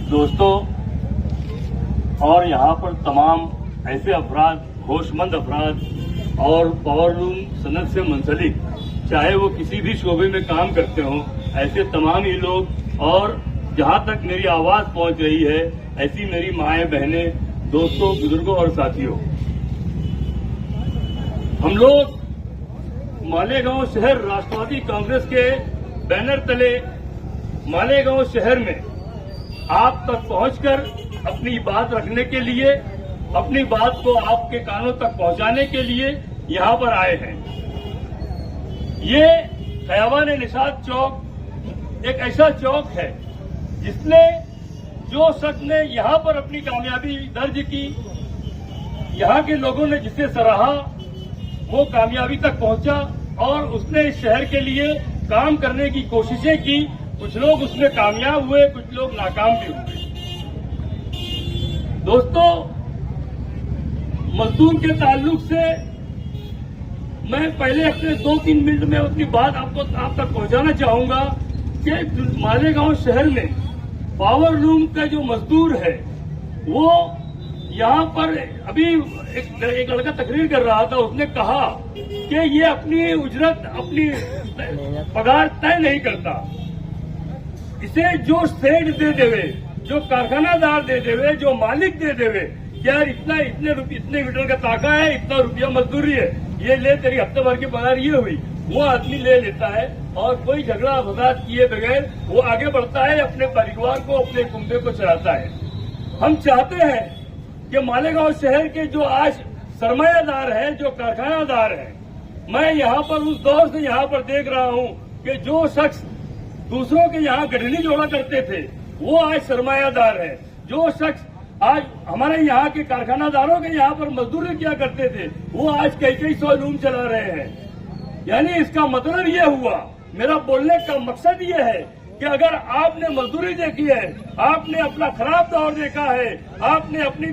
दोस्तों और यहाँ पर तमाम ऐसे अफराद, होशमंद अफराद और पावरलूम सनत से मुंसलिक, चाहे वो किसी भी शोबे में काम करते हों, ऐसे तमाम ही लोग और जहाँ तक मेरी आवाज पहुँच रही है, ऐसी मेरी माएं, बहनें, दोस्तों, बुजुर्गों और साथियों, हम लोग मालेगांव शहर राष्ट्रवादी कांग्रेस के बैनर तले मालेगांव शहर में आप तक पहुंचकर अपनी बात रखने के लिए, अपनी बात को आपके कानों तक पहुंचाने के लिए यहां पर आए हैं। ये खयाबान निशात चौक एक ऐसा चौक है जिसने जो शख्स ने यहां पर अपनी कामयाबी दर्ज की, यहां के लोगों ने जिसे सराहा, वो कामयाबी तक पहुंचा और उसने इस शहर के लिए काम करने की कोशिशें की। कुछ लोग उसमें कामयाब हुए, कुछ लोग नाकाम भी हुए। दोस्तों, मजदूर के ताल्लुक से मैं पहले अपने 2-3 मिनट में अपनी बात आप तक पहुंचाना चाहूंगा कि मालेगांव शहर में पावरलूम का जो मजदूर है, वो यहाँ पर अभी एक लड़का तकरीर कर रहा था, उसने कहा कि ये अपनी उजरत, अपनी पगार तय नहीं करता, इसे जो सेठ दे देवे, जो कारखानादार दे देवे, जो मालिक दे देवे, यार इतने मीटर का ताका है, इतना रुपया मजदूरी है, ये ले तेरी हफ्ते भर की पगार ये हुई, वो आदमी ले लेता है और कोई झगड़ा फसाद किए बगैर वो आगे बढ़ता है, अपने परिवार को, अपने कुंबे को चलाता है। हम चाहते हैं कि मालेगांव शहर के जो आज सरमायादार हैं, जो कारखानादार हैं, मैं यहाँ पर उस दौर से यहाँ पर देख रहा हूँ कि जो शख्स दूसरों के यहाँ गठनी जोड़ा करते थे, वो आज सरमायादार है। जो शख्स आज हमारे यहाँ के कारखानादारों के यहाँ पर मजदूरी किया करते थे, वो आज कई सौ लूम चला रहे हैं। यानी इसका मतलब ये हुआ, मेरा बोलने का मकसद ये है कि अगर आपने मजदूरी देखी है, आपने अपना खराब दौर देखा है, आपने अपनी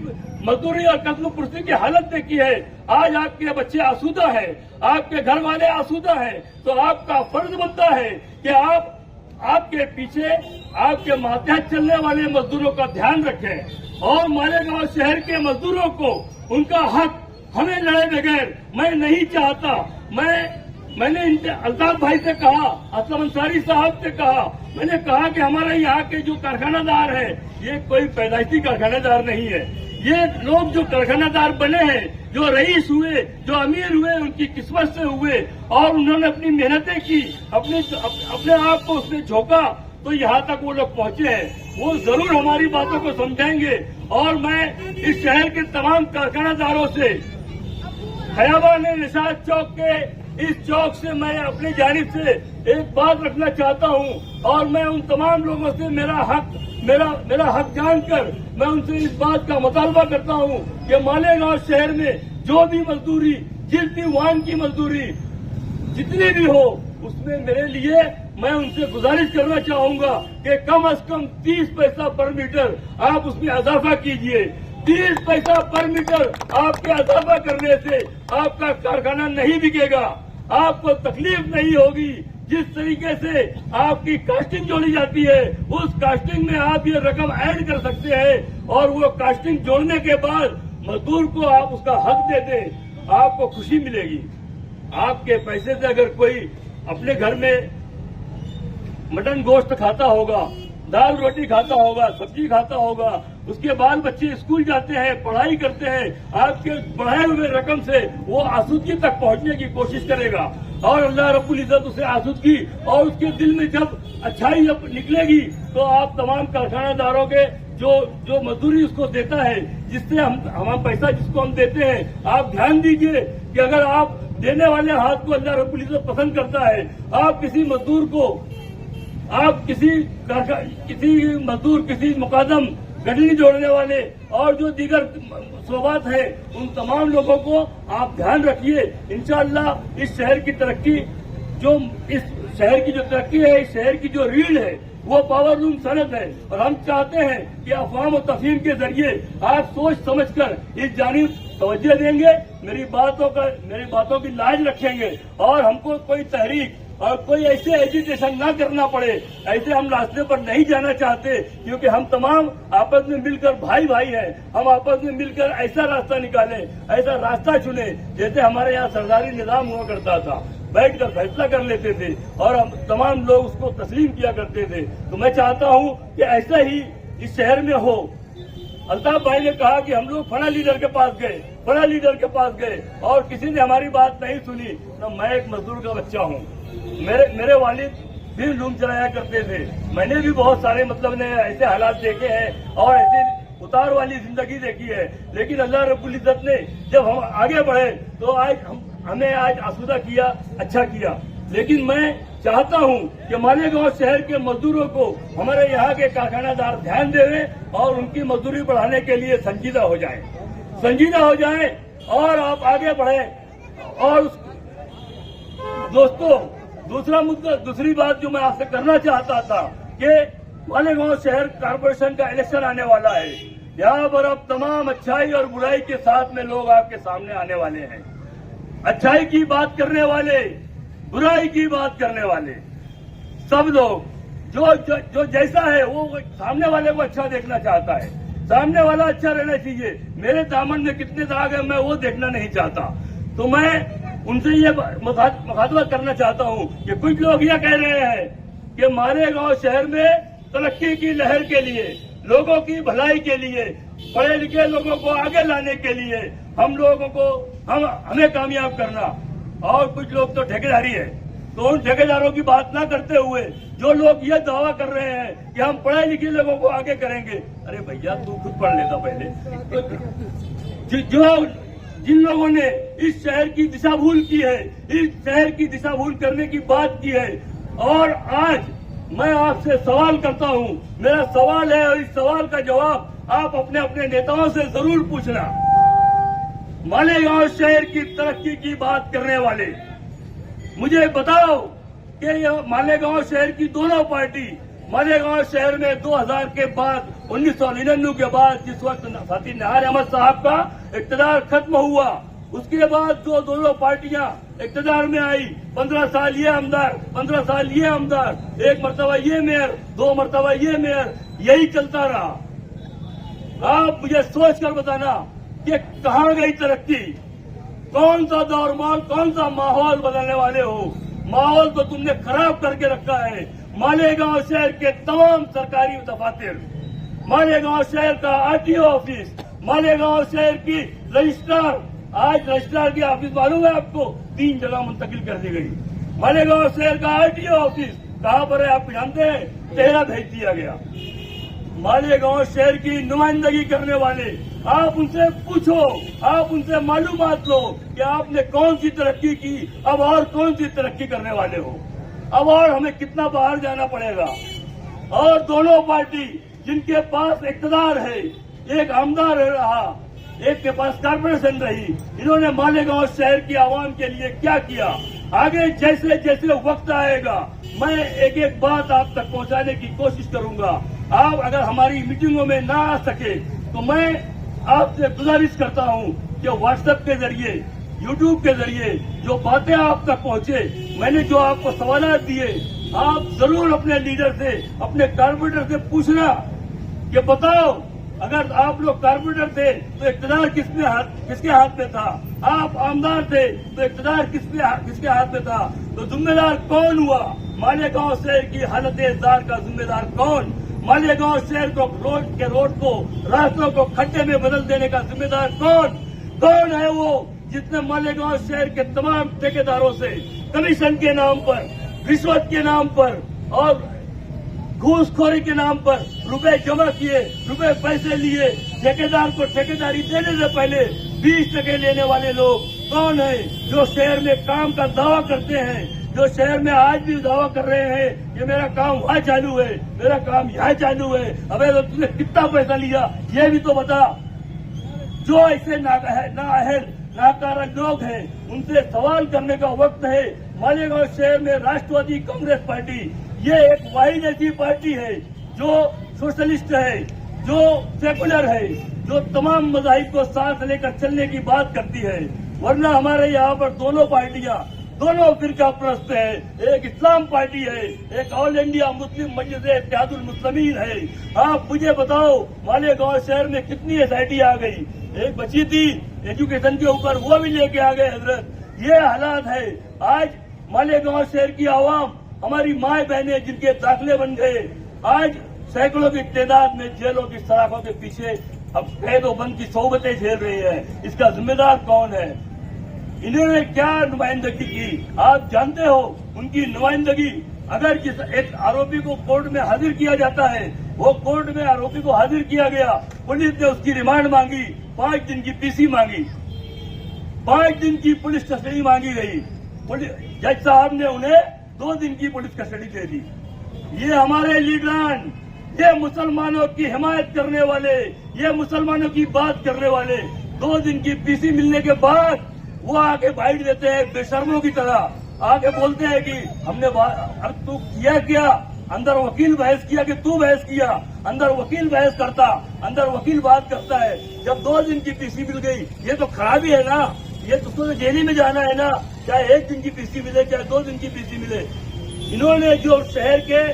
मजदूरी और कत्ल पुर्सी की हालत देखी है, आज आपके बच्चे आसूदा है, आपके घर वाले आसूदा है, तो आपका फर्ज बनता है कि आपके पीछे आपके मातहत चलने वाले मजदूरों का ध्यान रखें और मालेगांव शहर के मजदूरों को उनका हक हमें लड़े बगैर मैं नहीं चाहता। मैंने अल्ताफ भाई से कहा, असलम अंसारी साहब से कहा, मैंने कहा कि हमारे यहाँ के जो कारखानादार है, ये कोई पैदाइशी कारखानादार नहीं है। ये लोग जो कारखानादार बने हैं, जो रईस हुए, जो अमीर हुए, उनकी किस्मत से हुए और उन्होंने अपनी मेहनतें की, अपने आप को उसने झोंका तो यहाँ तक वो लोग पहुंचे हैं। वो जरूर हमारी बातों को समझेंगे और मैं इस शहर के तमाम कारखानादारों से खयाबान निशात चौक के इस चौक से मैं अपनी जानिब से एक बात रखना चाहता हूं और मैं उन तमाम लोगों से मेरा हक जानकर मैं उनसे इस बात का मुतालबा करता हूं कि मालेगांव शहर में जो भी मजदूरी, जिस भी वाहन की मजदूरी जितनी भी हो, उसमें मेरे लिए मैं उनसे गुजारिश करना चाहूंगा कि कम से कम 30 पैसा पर मीटर आप उसमें इजाफा कीजिए। 30 पैसा पर मीटर आपके इजाफा करने से आपका कारखाना नहीं बिकेगा, आपको तकलीफ नहीं होगी। जिस तरीके से आपकी कास्टिंग जोड़ी जाती है, उस कास्टिंग में आप ये रकम ऐड कर सकते हैं और वो कास्टिंग जोड़ने के बाद मजदूर को आप उसका हक दे दें, आपको खुशी मिलेगी। आपके पैसे से अगर कोई अपने घर में मटन गोश्त खाता होगा, दाल रोटी खाता होगा, सब्जी खाता होगा, उसके बाल बच्चे स्कूल जाते हैं, पढ़ाई करते हैं, आपके बढ़ाए हुए रकम से वो आसूदगी तक पहुंचने की कोशिश करेगा और अल्लाह रब्बुल इज्जत उसे आसूदगी और उसके दिल में जब अच्छाई जब निकलेगी तो आप तमाम कारखानादारों के जो मजदूरी उसको देता है, जिससे हम पैसा जिसको हम देते हैं, आप ध्यान दीजिए कि अगर आप देने वाले हाथ को अल्लाह रब्बुल इज्जत पसंद करता है, आप किसी मजदूर को, आप किसी मजदूर, किसी मुकादम, गठनी जोड़ने वाले और जो दीगर सोबात है, उन तमाम लोगों को आप ध्यान रखिए। इंशाअल्लाह इस शहर की तरक्की, जो इस शहर की जो तरक्की है, इस शहर की जो रीढ़ है, वो पावरलूम सनत है और हम चाहते हैं कि अफवाम और तफहीम के जरिए आप सोच समझकर इस जानिब तवज्जो देंगे, मेरी बातों की लाज रखेंगे और हमको कोई तहरीक और कोई ऐसे एजिटेशन ना करना पड़े, ऐसे हम रास्ते पर नहीं जाना चाहते, क्योंकि हम तमाम आपस में मिलकर भाई भाई हैं। हम आपस में मिलकर ऐसा रास्ता निकालें, ऐसा रास्ता चुने जैसे हमारे यहाँ सरदारी निजाम हुआ करता था, बैठकर फैसला कर लेते थे और हम तमाम लोग उसको तस्लीम किया करते थे। तो मैं चाहता हूँ कि ऐसा ही इस शहर में हो। अल्ताफ भाई ने कहा कि हम लोग फला लीडर के पास गए, फला लीडर के पास गए और किसी ने हमारी बात नहीं सुनी। तो मैं एक मजदूर का बच्चा हूँ, मेरे वालिद भी लूम चलाया करते थे। मैंने भी बहुत सारे मतलब ने ऐसे हालात देखे हैं और ऐसे उतार वाली जिंदगी देखी है, लेकिन अल्लाह रब्बुल इज्जत ने जब हम आगे बढ़े तो आज हमें आज आसूदा किया, अच्छा किया। लेकिन मैं चाहता हूं कि मालेगांव शहर के मजदूरों को हमारे यहाँ के कारखानादार ध्यान दें और उनकी मजदूरी बढ़ाने के लिए संजीदा हो जाएं और आप आगे बढ़ें। और दोस्तों, दूसरी बात जो मैं आपसे करना चाहता था कि मालेगांव शहर कारपोरेशन का इलेक्शन आने वाला है। यहाँ पर अब तमाम अच्छाई और बुराई के साथ में लोग आपके सामने आने वाले हैं। अच्छाई की बात करने वाले, बुराई की बात करने वाले, सब लोग जो जैसा है वो सामने वाले को अच्छा देखना चाहता है। सामने वाला अच्छा रहना चाहिए। मेरे दामन में कितने दाग है मैं वो देखना नहीं चाहता। तो मैं उनसे ये मुखातबा करना चाहता हूँ कि कुछ लोग ये कह रहे हैं कि मालेगांव शहर में तरक्की की लहर के लिए, लोगों की भलाई के लिए, पढ़े लिखे लोगों को आगे लाने के लिए हमें कामयाब करना। और कुछ लोग तो ठेकेदारी है, तो उन ठेकेदारों की बात ना करते हुए जो लोग ये दावा कर रहे हैं कि हम पढ़े लिखे लोगों को आगे करेंगे, अरे भैया तू खुद पढ़ लेता पहले। जिन लोगों ने इस शहर की दिशा भूल की है, इस शहर की दिशा भूल करने की बात की है, और आज मैं आपसे सवाल करता हूं, मेरा सवाल है और इस सवाल का जवाब आप अपने अपने नेताओं से जरूर पूछना। मालेगांव शहर की तरक्की की बात करने वाले, मुझे बताओ कि यह मालेगांव शहर की दोनों पार्टी, मालेगांव शहर में 2000 के बाद 1999 के बाद जिस वक्त साथी नहार अहमद साहब का इक़्तिदार खत्म हुआ, उसके बाद जो दोनों पार्टियां इक़्तिदार में आई, 15 साल ये आमदार, 15 साल ये आमदार, 1 मरतबा ये मेयर, 2 मरतबा ये मेयर, यही चलता रहा। आप मुझे सोच कर बताना कि कहाँ गई तरक्की, कौन सा दौरमाल, कौन सा माहौल बदलने वाले हो। माहौल तो तुमने खराब करके रखा है। मालेगांव शहर के तमाम सरकारी दफातर, मालेगांव शहर का आरटीओ ऑफिस, मालेगांव शहर की रजिस्ट्रार, आज रजिस्ट्रार की ऑफिस मालूम है आपको 3 जगह मुंतकिल कर दी गई। मालेगांव शहर का आरटीओ ऑफिस कहाँ पर है आप जानते हैं? तेहरा भेज दिया गया। मालेगांव शहर की नुमाइंदगी करने वाले, आप उनसे पूछो, आप उनसे मालूमात लो कि आपने कौन सी तरक्की की, अब और कौन सी तरक्की करने वाले हो, अब और हमें कितना बाहर जाना पड़ेगा। और दोनों पार्टी जिनके पास इक़्तिदार है, एक आमदार रहा, एक के पास कारपोरेशन रही, इन्होंने मालेगांव शहर की आवाम के लिए क्या किया। आगे जैसे जैसे वक्त आएगा मैं एक एक बात आप तक पहुंचाने की कोशिश करूंगा। आप अगर हमारी मीटिंगों में ना आ सके तो मैं आपसे गुजारिश करता हूं कि व्हाट्सएप के जरिए, यूट्यूब के जरिए जो बातें आप तक पहुंचे, मैंने जो आपको सवाल दिए, आप जरूर अपने लीडर से, अपने कारपोरेटर से पूछना कि बताओ अगर आप लोग कारपोरेटर थे तो इक़्तिदार किसके हाथ में था, आप आमदार थे तो इक़्तिदार किसके हाथ में था, तो जिम्मेदार कौन हुआ? मालेगांव शहर की हालत इज़्ज़ार का जिम्मेदार कौन? मालेगांव शहर को रोड को, रास्तों को खड्डे में बदल देने का जिम्मेदार कौन है? वो जिसने मालेगांव शहर के तमाम ठेकेदारों से कमीशन के नाम पर, रिश्वत के नाम पर और घूसखोरी के नाम पर रुपए जमा किए, रुपए पैसे लिए। ठेकेदार को ठेकेदारी देने से पहले 20% लेने वाले लोग कौन है? जो शहर में काम का दावा करते हैं, जो शहर में आज भी दावा कर रहे हैं कि मेरा काम वहाँ चालू है, मेरा काम यहाँ चालू है। अबे तो तुमने कितना पैसा लिया ये भी तो बता। जो ऐसे नाअहल नाकारा लोग हैं उनसे सवाल करने का वक्त है। मालेगांव शहर में राष्ट्रवादी कांग्रेस पार्टी ये एक वाहिद ऐसी पार्टी है जो सोशलिस्ट है, जो सेकुलर है, जो तमाम मज़ाहिब को साथ लेकर चलने की बात करती है। वरना हमारे यहाँ पर दोनों पार्टियां दोनों फिरका प्रस्त है। एक इस्लाम पार्टी है, एक ऑल इंडिया मुस्लिम मजलिस इत्तेहादुल मुस्लिमीन है। आप मुझे बताओ मालेगांव शहर में कितनी एसआईटी आ गई? एक बची थी एजुकेशन के ऊपर, वो भी लेके आ गए हजरत। ये हालात है आज मालेगांव शहर की आवाम, हमारी माए बहनें जिनके दाखिले बन गए, आज सैकड़ों की तादाद में जेलों की सलाखों के पीछे अब कैद व बंद की सोबतें झेल रही है। इसका जिम्मेदार कौन है? इन्होंने क्या नुमाइंदगी की? आप जानते हो उनकी नुमाइंदगी। अगर जिस एक आरोपी को कोर्ट में हाजिर किया जाता है, वो कोर्ट में आरोपी को हाजिर किया गया, पुलिस ने उसकी रिमांड मांगी, 5 दिन की पीसी मांगी, 5 दिन की पुलिस कस्टडी मांगी गई। जज साहब ने उन्हें 2 दिन की पुलिस कस्टडी दे दी। ये हमारे लीडरान, ये मुसलमानों की हिमायत करने वाले, ये मुसलमानों की बात करने वाले, 2 दिन की पीसी मिलने के बाद वो आके बाइट देते हैं बेशर्मों की तरह। आके बोलते हैं कि हमने अब तू किया क्या? अंदर वकील बहस किया कि तू बहस किया? अंदर वकील बहस करता, अंदर वकील बात करता है। जब 2 दिन की पीसी मिल गई, ये तो खराबी है ना। ये तो जेल में जाना है ना, चाहे 1 दिन की पीसी मिले, चाहे 2 दिन की पीसी मिले। इन्होंने जो शहर के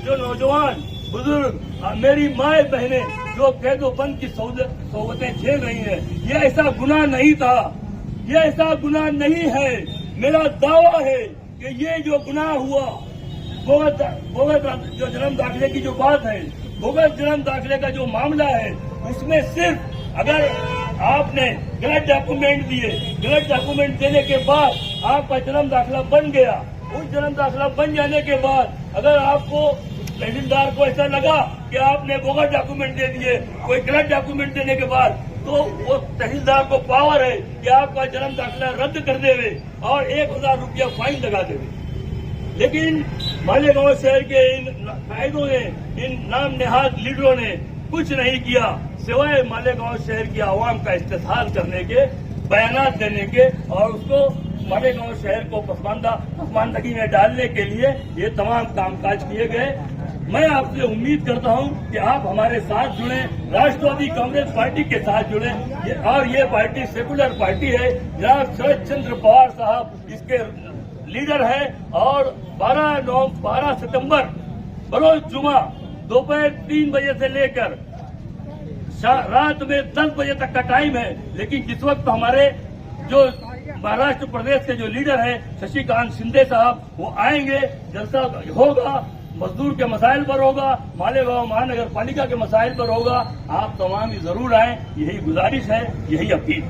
जो नौजवान बुजुर्ग, मेरी माए बहनें जो कैदो बंद की सोबतें झेल रही हैं, ये ऐसा गुनाह नहीं था, ये ऐसा गुनाह नहीं है। मेरा दावा है कि ये जो गुनाह हुआ, बोगस जो जन्म दाखिले की जो बात है, बोगस जन्म दाखिले का जो मामला है, उसमें सिर्फ अगर आपने गलत डॉक्यूमेंट दिए, गलत डॉक्यूमेंट देने के बाद आपका जन्म दाखिला बन गया, उस जन्म दाखिला बन जाने के बाद अगर आपको तहसीलदार को ऐसा लगा कि आपने बोगस डॉक्यूमेंट दे दिए, कोई गलत डॉक्यूमेंट देने के बाद, तो वो तहसीलदार को पावर है कि आपका जन्म दाखिला रद्द कर देवे और 1000 रुपया फाइन लगा देवे। लेकिन मालेगांव शहर के इन कायदों ने, इन नाम नेहाद लीडरों ने कुछ नहीं किया सिवाय मालेगांव शहर की आवाम का इस्तेसाल करने के, बयानात देने के और उसको मालेगांव शहर को पसमानदगी में डालने के लिए ये तमाम कामकाज किए गए। मैं आपसे उम्मीद करता हूं कि आप हमारे साथ जुड़े, राष्ट्रवादी कांग्रेस पार्टी के साथ जुड़े। और ये पार्टी सेकुलर पार्टी है। जनाब शरद चंद्र पवार साहब इसके लीडर है। और 12 सितंबर बरोज जुमा दोपहर 3 बजे से लेकर रात में 10 बजे तक का टाइम है। लेकिन जिस वक्त हमारे जो महाराष्ट्र प्रदेश के जो लीडर हैं शशिकांत शिंदे साहब, वो आएंगे, जलसा होगा, मजदूर के मसाइल पर होगा, मालेगांव महानगर पालिका के मसाइल पर होगा। आप तमाम जरूर आएं, यही गुजारिश है, यही अपील।